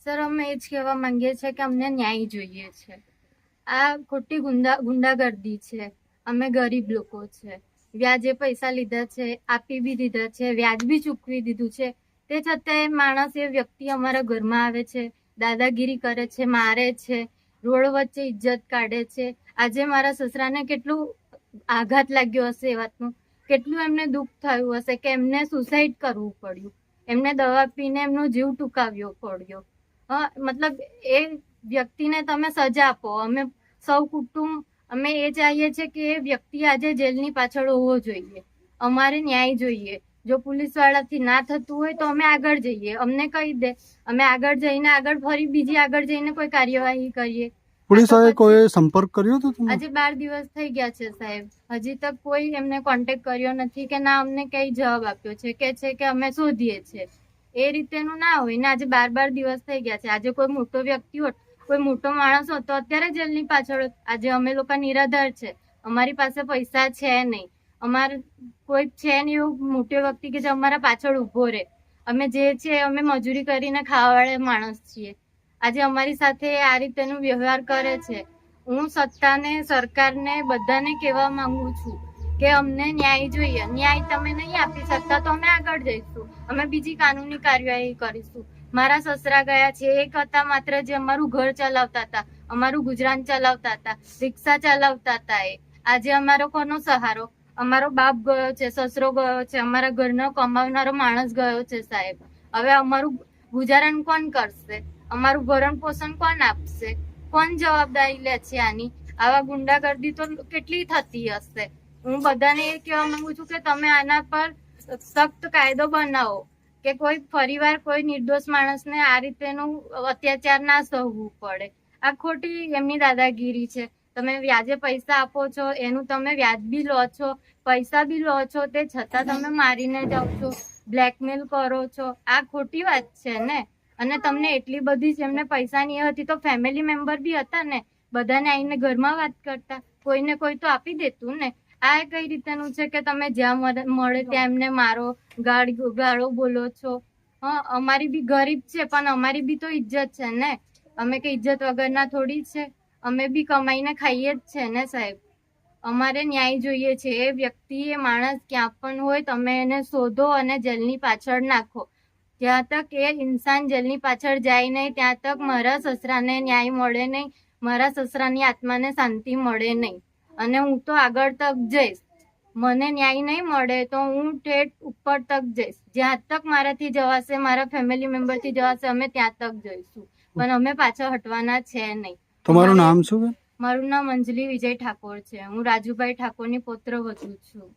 Sir, અમે એ જ કહેવા માંગીએ છીએ કે અમને ન્યાય જોઈએ છે. આ ખોટી ગુંડાગર્દી છે. અમે ગરીબ લોકો છે. વ્યાજે પૈસા લીધા છે, આપી બી દીધા છે, વ્યાજ બી ચૂકવી દીધું છે. તે છતાંય માણસ એ વ્યક્તિ અમારા ઘરમાં આવે છે, દાદાગીરી કરે છે, મારે છે, રોડ વચ્ચે ઇજ્જત કાઢે છે. આજે મારા સસરાને કેટલું આઘાત લાગ્યો હશે એ વાતનું, કેટલું એમને દુઃખ થયું હશે કે એમને સુસાઇડ કરવું પડ્યું, એમને દવા પીને એમનો જીવ ટૂંકાવ્યો પડ્યો. મતલબ એ વ્યક્તિને તમે સજા આપો. અમે સૌ કુટુંબ અમે એ ચાહીએ છીએ કે એ વ્યક્તિ આજે જેલની પાછળ હોવો જોઈએ. અમારે ન્યાય જોઈએ. જો પોલીસ વાળાથી ના થતું હોય તો અમે આગળ જઈએ, અમને કહી દે, અમે આગળ જઈને ફરી બીજી આગળ જઈને કોઈ કાર્યવાહી કરીએ. પોલીસ વાળાએ કોઈ સંપર્ક કર્યો હતો તમને? આજે 12 દિવસ થઈ ગયા છે સાહેબ, હજી તક કોઈ એમને કોન્ટેક્ટ કર્યો નથી કે ના અમને કઈ જવાબ આપ્યો છે કે અમે શોધીએ છીએ. એ રીતેનું ના હોય ને. આજે 12 દિવસ થઈ ગયા છે. આજે કોઈ મોટો વ્યક્તિ હોત, કોઈ મોટો માણસ હોત તો અત્યારે જેલની પાછળ. આજે અમે લોકો નિરાધાર છે, અમારી પાસે પૈસા છે નહીં, અમારે કોઈ છે નહીં એવું મોટો વ્યક્તિ કે જે અમારા પાછળ ઉભો રહે. અમે જે છે અમે મજૂરી કરીને ખાવાવાળા માણસ છીએ. આજે અમારી સાથે આ રીતેનો વ્યવહાર કરે છે. હું સત્તાને, સરકારને, બધાને કહેવા માંગુ છું કે અમને ન્યાય જોઈએ. ન્યાય તમે નહીં આપી શકતા તો અમે આગળ જઈશું, અમે બીજી કાનૂની કાર્યવાહી કરીશું. મારા સસરા ગયા છે, એક હતા માત્ર જે અમારું ઘર ચલાવતા હતા, અમારું ગુજરાન ચલાવતા હતા, રિક્ષા ચલાવતા હતા. એ આજે અમારો કોનો સહારો? અમારો બાપ ગયો છે, સસરો ગયો છે, અમારા ઘરનો કમાવનારો માણસ ગયો છે સાહેબ. હવે અમારું ગુજારણ કોણ કરશે? અમારું ભરણ પોષણ કોણ આપશે? કોણ જવાબદારી લે છે આની? આવા ગુંડાગર્દી તો કેટલી થતી હશે. હું બધાને એ કહેવા માંગુ છું કે તમે આના પર સખ્ત કાયદો બનાવો કે કોઈ ફરીવાર કોઈ નિર્દોષ માણસને આ રીતેનું અત્યાચાર ના સહવું પડે. આ ખોટી એમની દાદાગીરી છે. તમે વ્યાજે પૈસા આપો છો, એનું તમે વ્યાજ બી લો છો, પૈસા બી લો છો, તે છતાં તમે મારીને જાઓ છો, બ્લેકમેલ કરો છો. આ ખોટી વાત છે ને. અને તમને એટલી બધી એમને પૈસાની હતી તો ફેમિલી મેમ્બર બી હતા ને, બધાને આવીને ઘરમાં વાત કરતા, કોઈને કોઈ તો આપી દેતું ને. આ કઈ રીતેનું છે કે તમે જ્યાં મળે ત્યાં એમને મારો, ગાળો બોલો છો? અમારી બી ગરીબ છે પણ અમારી બી તો ઇજ્જત છે ને. અમે કે ઇજ્જત વગરના થોડી છે, અમે બી કમાઈને ખાઈએ જ છે ને સાહેબ. અમારે ન્યાય જોઈએ છે. એ વ્યક્તિ, એ માણસ ક્યાં પણ હોય તમે એને શોધો અને જેલની પાછળ નાખો. જ્યાં તક એ ઇન્સાન જેલની પાછળ જાય નહીં ત્યાં તક મારા સસરાને ન્યાય મળે નહીં, મારા સસરાની આત્માને શાંતિ મળે નહીં. અને હું તો આગળ તક જઈશ. મને ન્યાય નહીં મળે તો હું ઠેઠ ઉપર તક જઈશ. જ્યાં તક મારાથી જવાશે, મારા ફેમિલી મેમ્બરથી જવાશે, અમે ત્યાં તક જઈશું. પણ અમે પાછળ હટવાના છે નહીં. તમારું નામ શું? મારું નામ અંજલિ વિજય ઠાકોર છે. હું રાજુભાઈ ઠાકોરની પુત્રવધુ છું.